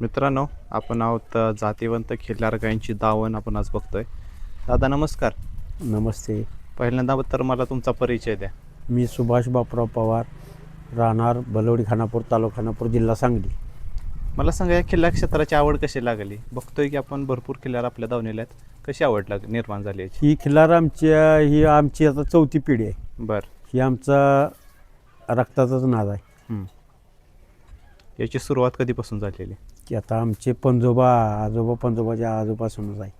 मित्रांनो, आपण आहोत जातीवंत खिल्लार गायींची दावण आपण आज बघतोय. दादा नमस्कार. नमस्ते. पहिल्यांदा तर मला तुमचा परिचय द्या. मी सुभाष बापराव पवार, राहणार बलवडी खानापूर, तालुका खानापूर, जिल्हा सांगली. मला सांगा, या खिल्लार क्षेत्राची आवड कशी लागली? बघतोय की आपण भरपूर खिल्लार आपल्या दावणीला आहेत. कशी आवड निर्माण झाली याची? ही खिल्लार ही आमची आता 4थी पिढी आहे. बरं. ही आमचा रक्ताचाच नाद आहे. याची सुरुवात कधीपासून झालेली? की आता आमचे पंजोबाच्या आजोपासूनच आहे.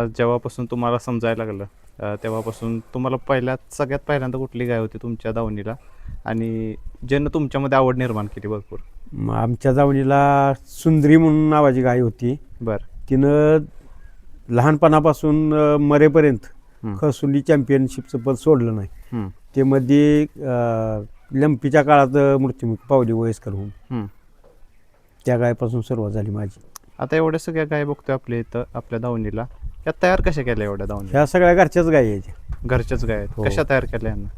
जेव्हापासून तुम्हाला समजायला लागलं तेव्हापासून तुम्हाला सगळ्यात पहिल्यांदा कुठली गाय होती तुमच्या दावणीला, आणि ज्यानं तुमच्यामध्ये आवड निर्माण केली भरपूर? आमच्या दावणीला सुंदरी म्हणून नावाची गाय होती. बरं. तिनं लहानपणापासून मरेपर्यंत खसुंडी चॅम्पियनशिपचं पद सोडलं नाही. ते मध्ये लंपीच्या काळात मृत्युमुखी पावली वयस्कर होऊन. त्या गायपासून सुरुवात झाली माझी. आता एवढ्या सगळ्या गाय बघतोय आपल्या इथं आपल्या दावणीला, या तयार कशा केल्या एवढ्या दावणी? ह्या सगळ्या घरच्याच गायी आहेत. घरच्याच गाय आहेत. हो. कशा तयार केल्या यांना?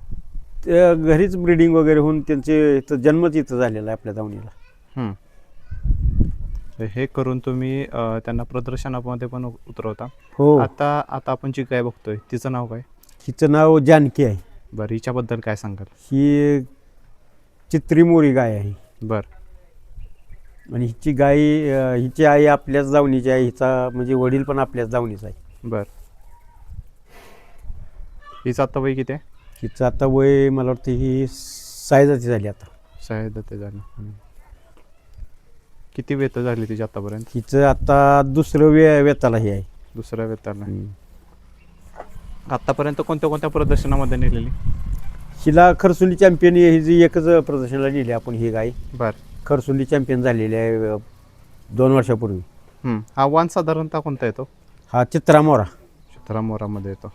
त्या घरीच ब्रीडिंग वगैरे होऊन त्यांचे इथं जन्मच इथं झालेला आहे आपल्या दावणीला. हे करून तुम्ही त्यांना प्रदर्शनामध्ये पण उतरवता? हो. आता आपण जी गाय बघतोय तिचं नाव काय? हिचं नाव जानकी आहे. बरं, हिच्याबद्दल काय सांगाल? ही चित्री मोरी गाय आहे. बरं. आणि हिची आई आपल्याच दावणीची आहे. हिचा म्हणजे वडील पण आपल्याच दावणीचा आहे. बरं. हिचं आता वय किती आहे? हिचं आता वय मला वाटतं ही 6 जाती झाली आता. शाळेत ते झालं. किती वेत झाली तिची आतापर्यंत? हिचं आता दुसरं वेताला ही आहे. दुसऱ्या वेताला. आतापर्यंत कोणत्या प्रदर्शनामध्ये नेलेली? हिला खरसुंडी चॅम्पियन ही जी एकच प्रदर्शनाला नेली आपण ही गाय. बरं. खरसुंडी चॅम्पियन झालेली आहे 2 वर्षापूर्वी. हा वाण साधारणतः कोणता येतो? हा चित्रा मोरामध्ये येतो.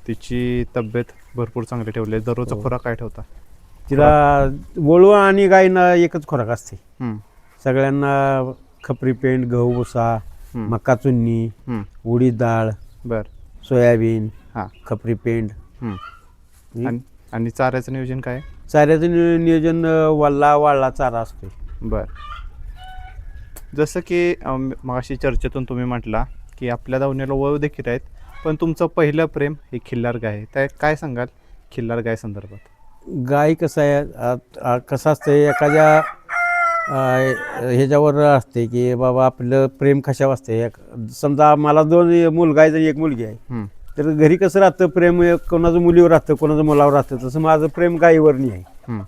तिची तब्येत भरपूर चांगली ठेवली. दररोजचा खुराक काय ठेवता तिला? वळू आणि गायींना एकच खुराक असते. सगळ्यांना खपरी पेंड, गहू भुसा, मका चुन्नी, उडीद डाळ, बरं, सोयाबीन, हां, खपरी पेंड. आणि चाऱ्याचं नियोजन काय? चाऱ्याचं नियोजन वाळला चारा असतो. बरं. जसं की मगाशी चर्चेतून तुम्ही म्हटला की आपल्या दावणीला वळू देखील आहेत, पण तुमचं पहिलं प्रेम हे खिल्लार गाय आहे. त्या काय सांगाल खिल्लार गाय संदर्भात? गाय कसं आहे, कसं असतं एखाद्या ह्याच्यावर असते की बाबा आपलं प्रेम कशावर असते. समजा मला 2 मुलगा आहे आणि 1 मुलगी आहे, तर घरी कसं राहतं प्रेम, कोणाचं मुलीवर राहतं, कोणाचं मुलावर राहतं, तसं माझं प्रेम गायीवर नाही आहे.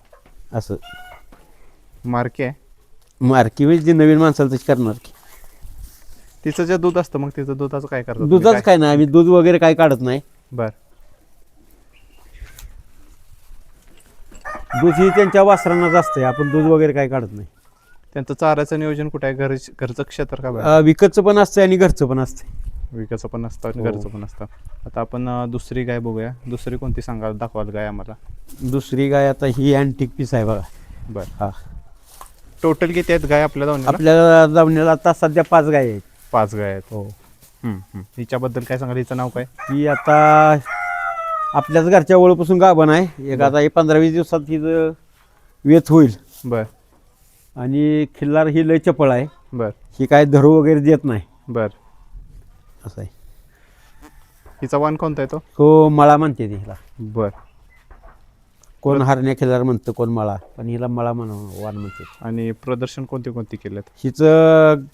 असं मार्के आहे? मार्की म्हणजे जी नवीन माणसाला तशी करणार की. तिचं जे दूध असतं मग तिचं दुधाचं काय करतात? दुधाचं काय नाही, आम्ही दूध वगैरे काय काढत नाही. बरं. दूध ही त्यांच्या वासरांनाच असतंय, आपण दूध वगैरे काय काढत नाही. त्यांचं चाऱ्याचं नियोजन कुठे आहे? घरचं क्षेत्र का? विकतचं पण असतंय आणि घरचं पण असतंय. विकायचं पण असतं आणि घरचं पण असतं. आता आपण दुसरी गाय बघूया. दुसरी कोणती सांगाल, दाखवाल गाय आम्हाला? दुसरी गाय आता ही अँटिक पीस आहे बघा. बरं. हा. टोटल किती आहेत गाय आपल्या दावणीला? आपल्या दावणीला आता सध्या 5 गाय आहेत. 5 गाय आहेत. हो. हिच्याबद्दल काय सांगाल? हिचं नाव काय? ही आता आपल्याच घरच्या ओळपासून गाभण आहे. एक आता ही 15-20 दिवसात हिचं वेत होईल. बरं. आणि खिल्लार ही लय चपळ आहे. बरं. ही काय धरू वगैरे देत नाही. बरं. असं आहे. हिचा वाण कोणता येतो? हो, मळा म्हणते हिला. बरं. कोण हरण्या खिल्लार म्हणतं, कोण मळा, पण हिला मळा वाण म्हणते. आणि प्रदर्शन कोणती केलेत? हिचं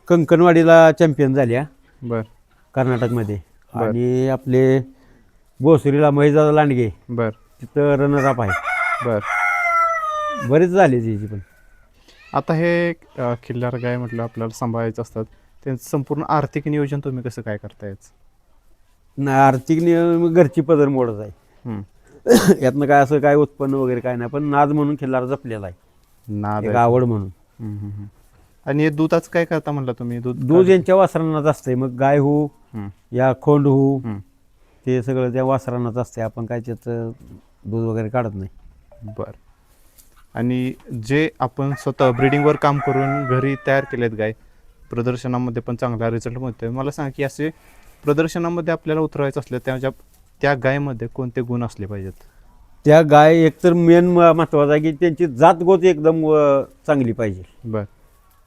कंकणवाडीला चॅम्पियन झाली आहे. बरं. कर्नाटकमध्ये. आणि आपले भोसरीला महिजादा लांडगे, बरं, तिथं रनरअप आहे. बरं. बरेच झाले तिची पण. आता हे खिल्लार गाय म्हटलं आपल्याला सांभाळायचं असतात, त्यांचं संपूर्ण आर्थिक नियोजन तुम्ही कसं काय करतायच? नाही, आर्थिक नियम घरची पदर मोडच आहे. यातनं काय असं काय उत्पन्न वगैरे काय नाही, पण नाद म्हणून खिल्लार जपलेला आहे. नाद एक आवड म्हणून. आणि हे दुधाचं काय करता म्हणला तुम्ही? दूध यांच्या वासरांनाच असतंय. मग गाय हो या खोंड हो, ते सगळं त्या वासरांनाच असते. आपण काय त्याचं दूध वगैरे काढत नाही. बरं. आणि जे आपण स्वतः ब्रीडिंगवर काम करून घरी तयार केलेत गाय, प्रदर्शनामध्ये पण चांगला रिझल्ट मिळतोय. मला सांगा की असे प्रदर्शनामध्ये आपल्याला उतरवायचं असलं त्या गायमध्ये कोणते गुण असले पाहिजेत? त्या गाय एकतर मेन महत्वाचं आहे की त्यांची जातगोत एकदम चांगली पाहिजे. बर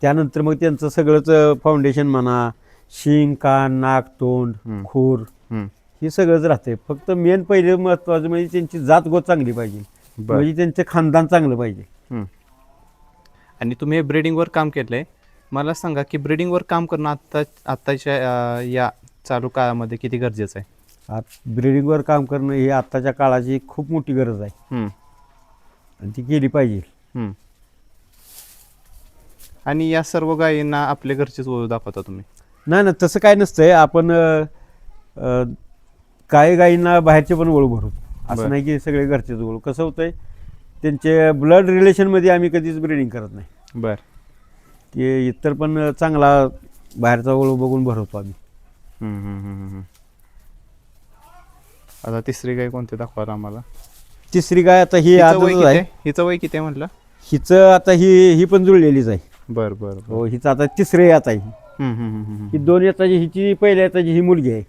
त्यानंतर मग त्यांचं सगळंच फाउंडेशन म्हणा, शिंग, कान, नाक, तोंड, खूर हम्म. हे सगळंच राहते. फक्त मेन पहिले महत्वाचं म्हणजे त्यांची जातगोत चांगली पाहिजे, बर म्हणजे त्यांचं खानदान चांगलं पाहिजे. हम्म. आणि तुम्ही ब्रीडिंगवर काम केलंय, मला सांगा की ब्रीडिंगवर काम करणं आत्ताच्या या चालू काळामध्ये किती गरजेचं आहे? ब्रिडिंगवर काम करणं ही आत्ताच्या काळाची खूप मोठी गरज आहे हम्म. आणि ती केली पाहिजे. हम्म. आणि या सर्व गायींना आपले घरचेच ओळख दाखवता तुम्ही? नाही ना, तसं काय नसतंय. आपण काही गायींना बाहेरचे पण ओळख भरू, असं बरं. नाही की सगळे घरचेच ओळख. कसं होतंय, त्यांचे ब्लड रिलेशनमध्ये आम्ही कधीच ब्रिडिंग करत नाही. बर ते इतर पण चांगला बाहेरचा ओळख बघून भरवतो आम्ही. हम्म, हम्म, हम्म, हम्म. आता तिसरी गाय कोणती दाखवा आम्हाला? तिसरी गाय आता ही हिचं वय आजच किती आहे. आहे? हिचं वय किती आहे म्हटलं? हिचं आता ही पण जुळलेलीच आहे. बर बर बर. हो, हिचं आता तिसरे येत आहे. हम्म, हम्म, हम्म, हम्म. ही दोन येताची, हिची पहिल्या येताची ही मुलगी आहे,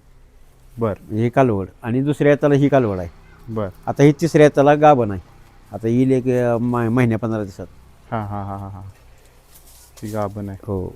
बर ही कालवड, आणि दुसऱ्या येताला ही कालवड आहे. बर. आता ही तिसऱ्या येताला गाभण आहे. आता येईल एक महिन्या 15 दिवसात. हां हां हां हां हां. ती गाभण आहे. हो.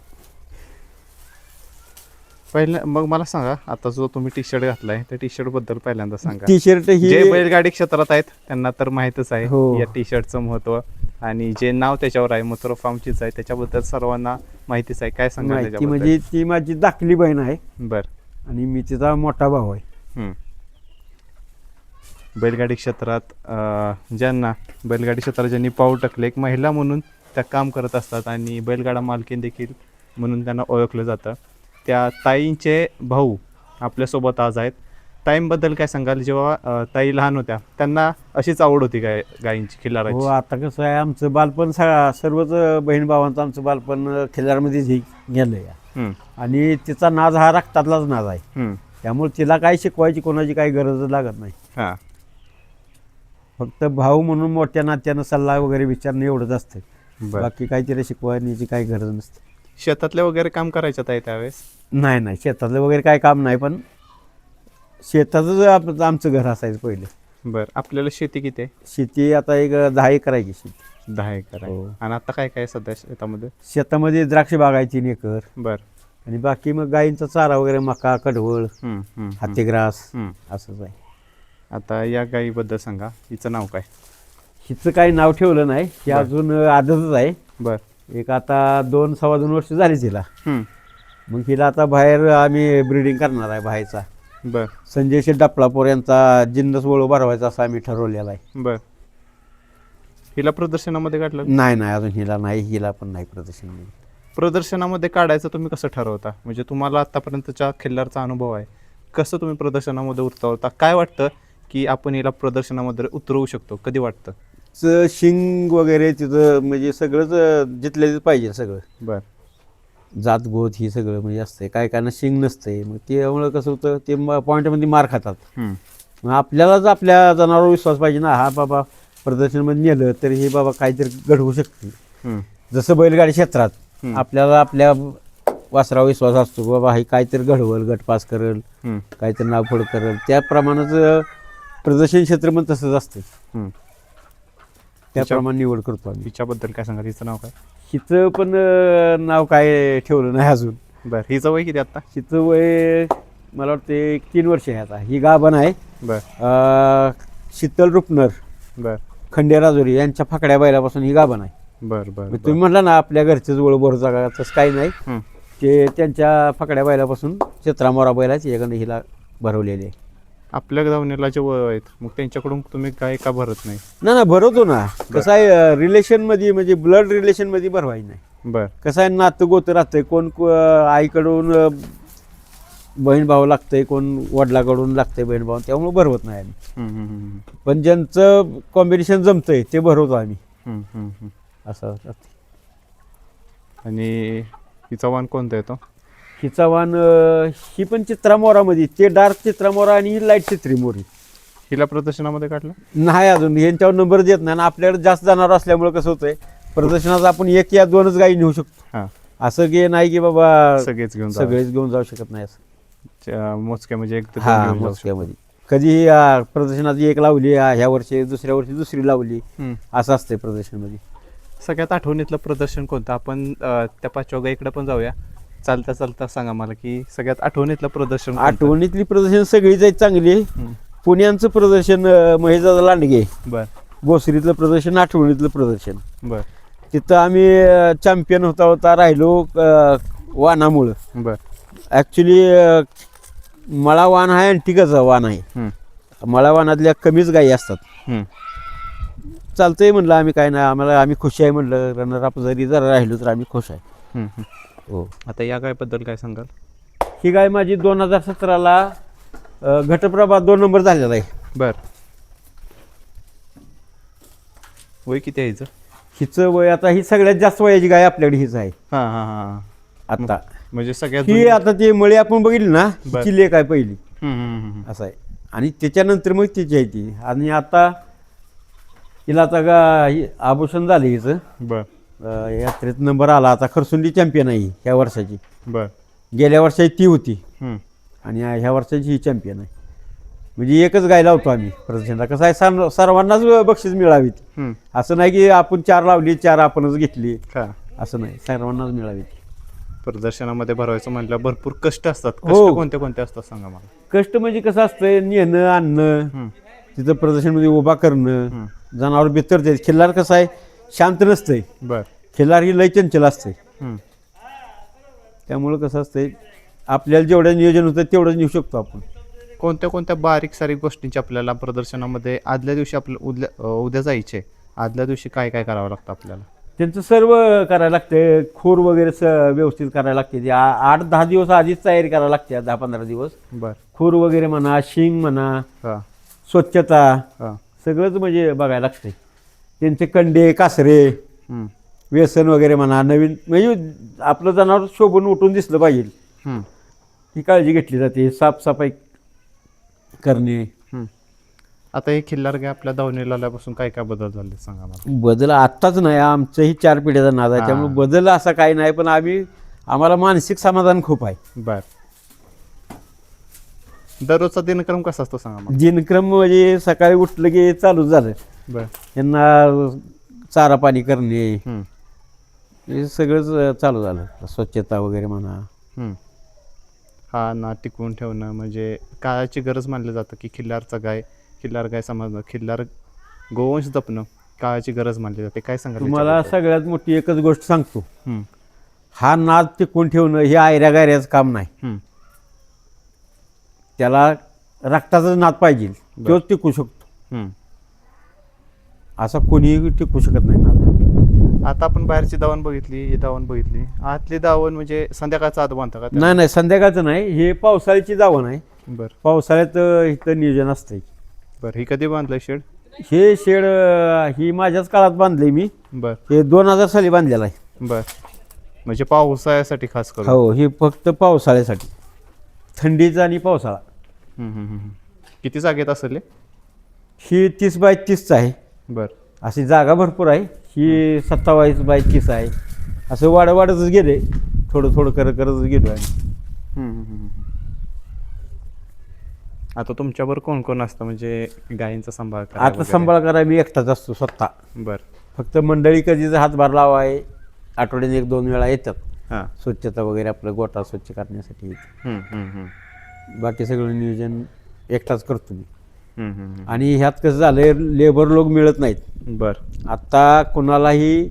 पहिल्या मग मला सांगा, आता जो तुम्ही टी शर्ट घातलाय त्या टी शर्ट बद्दल पहिल्यांदा सांगा. टी शर्ट ही जे बैलगाडी क्षेत्रात आहेत त्यांना तर माहीतच आहे हो. या टी शर्टचं महत्त्व, आणि जे नाव त्याच्यावर आहे मथुरा फार्मचीच आहे, त्याच्याबद्दल सर्वांना माहितीच आहे. काय सांगा माहिती त्याच्याबद्दल? म्हणजे ती माझी धाकली बहीण आहे बर. आणि मी तिचा मोठा भाऊ आहे. हम्म. बैलगाडी क्षेत्रात बैलगाडी क्षेत्रात ज्यांनी पाऊल टाकले, एक महिला म्हणून त्या काम करत असतात आणि बैलगाडा मालकीन देखील म्हणून त्यांना ओळखलं जातं. त्या ताईंचे भाऊ आपल्यासोबत आज आहेत. ताईंबद्दल काय सांगाल? जेव्हा ताई लहान होत्या त्यांना अशीच आवड होती गायींची, हो, खिल्लाराची? आता कसं आहे, आमचं बालपण सर्वच बहीण भावांचं आमचं बालपण खिल्लारमध्येच गेलं या. हम्म, आणि तिचा नाद हा रक्तातलाच नाद आहे. हम्म. त्यामुळे तिला काही शिकवायची कोणाची काही गरज लागत नाही. हां फक्त भाऊ म्हणून मोठ्या नात्यानं सल्ला वगैरे विचारणं एवढंच असतं. बर. बाकी काही तिला शिकवायची काही गरज नसते. शेतातले वगैरे काम करायचं ताई त्यावेळेस? नाही, शेतातलं वगैरे काही काम नाही, पण शेतातच आमचं घर असायचं पहिलं. बर. आपल्याला शेती किती आहे? शेती आता एक 10 एकर आहे की शेती. 10 एकर आहे. हो. आणि आता काय काय सध्या शेतामध्ये? शेतामध्ये द्राक्ष बाग आहे 3 एकर, बर. आणि बाकी मग गायींचा चारा वगैरे, मका, कडवळ, हम्म, हम्म, हम्म. हातीग्रास हम्म. असंच आहे. आता या गायीबद्दल सांगा, हिचं नाव काय? हिचं काही नाव ठेवलं नाही, ही बर. अजून आदतच आहे. बर. एक आता 2-2.25 वर्ष झाली तिला. हम्म. मग हिला आता बाहेर आम्ही ब्रीडिंग करणार आहे बाहेरचा. बर संजय शेठ डपळापूर यांचा जिन्नस वळू भरवायचा असं आम्ही ठरवलेला आहे. बर. हिला प्रदर्शनामध्ये काढलं? नाही, अजून हिला नाही, हिला पण नाही प्रदर्शन. प्रदर्शनामध्ये काढायचं तुम्ही कसं ठरवता? म्हणजे तुम्हाला आतापर्यंतच्या खिल्लारचा अनुभव आहे, कसं तुम्ही प्रदर्शनामध्ये उतरवता? काय वाटतं की आपण हिला प्रदर्शनामध्ये उतरवू शकतो? कधी वाटतं? शिंग वगैरे तिथं म्हणजे सगळंच जिथलं पाहिजे सगळं. बर. जातगोत ही सगळं म्हणजे असतंय. काय कायना शिंग नसतंय, मग त्यामुळं कसं होतं, ते पॉईंटमध्ये मार खातात. हम्म. मग आपल्यालाच आपल्या जनावरांवर विश्वास पाहिजे ना, हा बाबा प्रदर्शनमध्ये नेलं तर हे बाबा काहीतरी घडवू शकते. हम्म. जसं बैलगाडी क्षेत्रात हम्म. आपल्याला आपल्या वासरावर विश्वास असतो, बाबा हे काहीतरी घडवल, गटपास करेल, हम्म. काहीतरी नावफोड करेल. त्याप्रमाणेच प्रदर्शन क्षेत्र पण तसंच असतं. हम्म. त्याप्रमाणे निवड करतो आम्ही. हिच्याबद्दल काय सांगा? हिचं नाव काय? हिचं पण नाव काय ठेवलं नाही अजून. बर. हिचं वय किती आता? हिचं वय मला वाटते 3 वर्ष आहे आता. ही गाभण आहे. बर शीतल रुपनर, बर खंडेराजुरी यांच्या फाकड्या बैलापासून ही गाभण आहे. बर बर मग तुम्ही म्हटला ना आपल्या घरचेच ओळख भरचा का, तसं काही नाही. हम्म. ते त्यांच्या फाकड्या बैलापासून चित्रामोरा बैलाची एखादी हिला भरवलेली आहे. आपल्या धावणीला जे वय आहेत मग त्यांच्याकडून तुम्ही काय का भरत नाही? ना भरवतो ना. कसं आहे, रिलेशनमध्ये म्हणजे ब्लड रिलेशनमध्ये भरवायची नाही. बर. कसं आहे, नातं गोतं राहतंय. कोण आईकडून बहीण भाऊ लागतंय, कोण वडिलाकडून लागतंय बहीण भाऊ, त्यामुळे भरवत नाही आम्ही. हम्म, हम्म, हम्म, पण ज्यांचं कॉम्बिनेशन जमतंय ते भरवतो आम्ही. हम्म, हम्म, हम्म. असं राहते. आणि हिचा वाण कोणता येतो? हिचा वाण ही पण चित्रामोरामध्ये, ते डार्क चित्रामोरा आणि ही लाईट चित्री मोरी. हिला प्रदर्शनामध्ये काढलं नाही अजून, यांच्यावर नंबर देत नाही. आणि आपल्याकडे जास्त जनावर असल्यामुळे कसं होतंय, प्रदर्शनात आपण 1 या 2च गाई नेऊ शकतो. हां. असं की नाही की बाबा सगळेच घेऊन सगळेच घेऊन जाऊ शकत नाही. असं मोजक्या म्हणजे एक ते दोन हा, घेऊन जाऊ शकतो. मोजक्यामध्ये कधी प्रदर्शनात एक लावली ह्या वर्षी दुसऱ्या वर्षी दुसरी लावली असं असतंय प्रदर्शनमध्ये. सगळ्यात आठवणीतलं प्रदर्शन कोणतं आपण त्या पाचव्या गाईकडे पण जाऊया. चालता चालता सांगा मला की सगळ्यात आठवणीतलं प्रदर्शन कोणतं? आठवणीतली प्रदर्शन सगळीच आहेत चांगली. पुण्याचं प्रदर्शन महेशदादा लांडगे, बर भोसरीतलं प्रदर्शन, आठवणीतलं प्रदर्शन. बर तिथं आम्ही चॅम्पियन होता राहिलो वानामुळं. बर ॲक्च्युली मळा वाण आहे आणि टिकाचा वाण आहे. मळा वाणातल्या कमीच गायी असतात. चालतंय म्हणलं आम्ही काय नाही, आम्ही खुश आहे म्हणलं. रनर अप जरी जरा राहिलो तर आम्ही खुश आहे. हो. आता या गायबद्दल काय सांगाल? ही गाय माझी 2017ला घटप्रभा 2 नंबर झालेला आहे. बर वय किती आहे हिचं? हिचं वय आता ही सगळ्यात जास्त वयाची गाय आपल्याकडे हीच आहे हां हां हां आता. म्हणजे सगळ्यात ही आता ती मळी आपण बघितली ना, बर. हिची लेक आहे पहिली हम्म. असं आहे. आणि त्याच्यानंतर मग तिची आहे ती. आणि आता हिला आता आभूषण झालं हिचं. बर यात्रेत नंबर आला. आता खरसुंडी चॅम्पियन आहे ही ह्या वर्षाची. बर गेल्या वर्षाची ती होती हम्म. आणि ह्या वर्षाची ही चॅम्पियन आहे. म्हणजे एकच गाय लावतो आम्ही प्रदर्शनाला. कसं आहे सर्वांनाच बक्षीस मिळावीत. असं नाही की आपण 4 लावली 4 आपणच घेतली, का असं नाही, सर्वांनाच मिळावीत. प्रदर्शनामध्ये भरवायचं म्हटलं भरपूर कष्ट असतात. हो. कष्ट कोणते कोणते असतात सांगा मला? कष्ट म्हणजे कसं असतंय, नेणं आणणं, तिथं प्रदर्शनमध्ये उभा करणं, जनावर बितरते. खिल्लार कसं आहे, शांत नसतंय. बर खिल्लार ही लय चंचल असते. त्यामुळं कसं असतंय, आपल्याला जेवढं नियोजन होतं तेवढंच नेऊ शकतो आपण. कोणत्या कोणत्या बारीक सारीक गोष्टींची आपल्याला प्रदर्शनामध्ये आदल्या दिवशी आपलं उद्या जायचे आदल्या दिवशी काय काय करावं लागतं आपल्याला? त्यांचं सर्व करायला लागते. खूर वगैरे व्यवस्थित करायला लागते. 8-10 दिवस आधीच तयारी करायला लागते. 10-15 दिवस बर खूर वगैरे म्हणा, शिंग म्हणा, हां स्वच्छता, हां सगळंच म्हणजे बघायला लागते. त्यांचे कंडे, कासरे, व्यसन वगैरे म्हणा, नवीन म्हणजे आपलं जनावर शोभून उठून दिसलं पाहिजे ही काळजी घेतली जाते. साफसफाई करणे. आता हे खिल्लार गाय आपल्या दावणीला आल्यापासून काय काय बदल झाले सांगा मला? बदल आत्ताच नाही, आमचंही 4 पिढ्याचा नाद आहे. त्यामुळे बदल असा काही नाही, पण आम्हाला मानसिक समाधान खूप आहे. बर दररोजचा दिनक्रम कसा असतो सांगा मला? दिनक्रम म्हणजे सकाळी उठलं की चालू झालं. बर यांना चारा पाणी करणे हे सगळंच चालू झालं. स्वच्छता वगैरे म्हणा. हा ना टिकवून ठेवणं म्हणजे काळाची गरज मानलं जातं की खिल्लार गाय समजणं, खिल्लार गोवंश जपणं काळाची गरज मानली जाते. काय सांगा तुम्हाला सगळ्यात मोठी एकच गोष्ट सांगतो, हा नाद टिकवून ठेवणं हे आयऱ्या गायऱ्याचं काम नाही. त्याला रक्ताचाच नाद पाहिजे, तोच टिकू शकतो. असा कोणीही टिकू शकत नाही नाद. आता आपण बाहेरची दावण बघितली, ही दावण बघितली. आतली दावण म्हणजे संध्याकाळचा आत बांधता का? नाही संध्याकाळचं नाही, हे पावसाळ्याची दावण आहे. बरं पावसाळ्यात इथं नियोजन असतंय. बरं ही कधी बांधलंय शेड? हे शेड ही माझ्याच काळात बांधले मी. बरं हे 2000 साली बांधलेलं आहे. बरं म्हणजे पावसाळ्यासाठी खास करून? हो, हे फक्त पावसाळ्यासाठी, थंडीचा आणि पावसाळा. किती जागेत असेल ही 30 बाय 30 आहे. बरं अशी जागा भरपूर आहे. ही 27 बाय 30 आहे. असं वाढतच गेले, थोडं थोडं करतच गेलो आहे. आता तुमच्यावर कोण कोण असतं म्हणजे गायींचा सांभाळ करायला आता वगैरे? सांभाळ करा मी एकटाच असतो स्वतः. बरं फक्त मंडळी कधीच हातभार लावा आहे, आठवड्याने 1-2 वेळा येतात. हां स्वच्छता वगैरे आपलं गोठा स्वच्छ करण्यासाठी. बाकी सगळं नियोजन एकटाच करतो मी. आणि ह्यात कसं झालंय, लेबर लोक मिळत नाहीत. बरं आता कुणालाही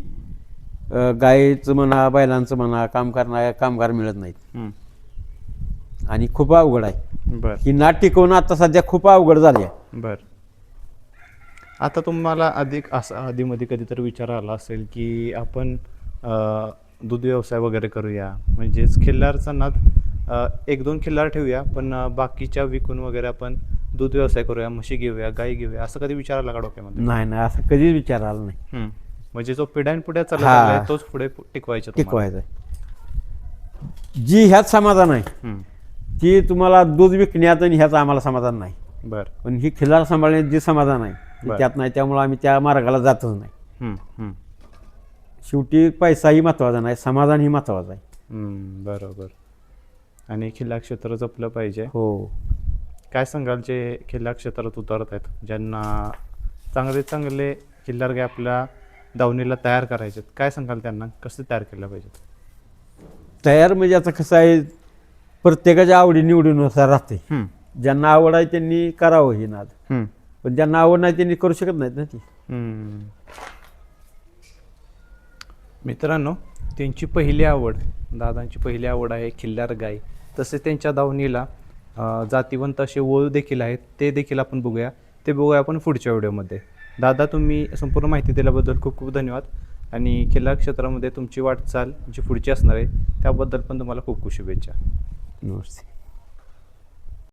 गायीचं म्हणा, बैलांचं म्हणा, काम करणारे कामगार मिळत नाहीत. आणि खूप अवघड आहे. बरं ही नाद टिकवणं आता सध्या खूप अवघड झाली आहे. बरं आता तुम्हाला अधिक असं आधीमध्ये कधीतरी विचार आला असेल की आपण दूध व्यवसाय वगैरे करूया, म्हणजेच खिल्लारचा नाद 1-2 खिल्लार ठेवूया पण बाकीच्या विकून वगैरे आपण दूध व्यवसाय करूया, म्हशी घेऊया, गाई घेऊया, असं कधी विचार आला का डोक्यामध्ये? नाही असं कधीच विचार आला नाही. म्हणजे जो पिढ्यानपिढ्या चालला तोच पुढे टिकवायचा. जी ह्यात समाधान आहे ती तुम्हाला दूध विकण्यात आणि ह्याचं आम्हाला समाधान नाही. बरं पण ही खिल्लार सांभाळण्यात जे समाधान आहे त्यात नाही. त्यामुळे आम्ही त्या मार्गाला जातच नाही. शेवटी पैसाही महत्त्वाचा नाही, समाधान ही महत्त्वाचं आहे. बरोबर. आणि खिल्लार क्षेत्र जपलं पाहिजे. हो काय सांगाल जे खिल्लार क्षेत्रात उतरत आहेत, ज्यांना चांगले चांगले खिल्लार गाय आपल्या दावणीला तयार करायचे आहेत, काय सांगाल त्यांना कसं तयार केलं पाहिजे? तयार म्हणजे आता कसं आहे, प्रत्येकाच्या आवडीनिवडीनुसार राहते. ज्यांना आवड आहे त्यांनी करावं हे नाद, पण ज्यांना आवड नाही त्यांनी करू शकत नाहीत ना ती. मित्रांनो, त्यांची पहिली आवड, दादांची पहिली आवड आहे खिल्लार गाय. तसेच त्यांच्या दावणीला जातीवंत असे वळू देखील आहेत, ते देखील आपण बघूया. ते बघूया आपण पुढच्या व्हिडिओमध्ये. दादा, तुम्ही संपूर्ण माहिती दिल्याबद्दल खूप खूप धन्यवाद. आणि खिल्लार क्षेत्रामध्ये तुमची वाटचाल जी पुढची असणार आहे त्याबद्दल पण तुम्हाला खूप खूप शुभेच्छा. नमस्ते.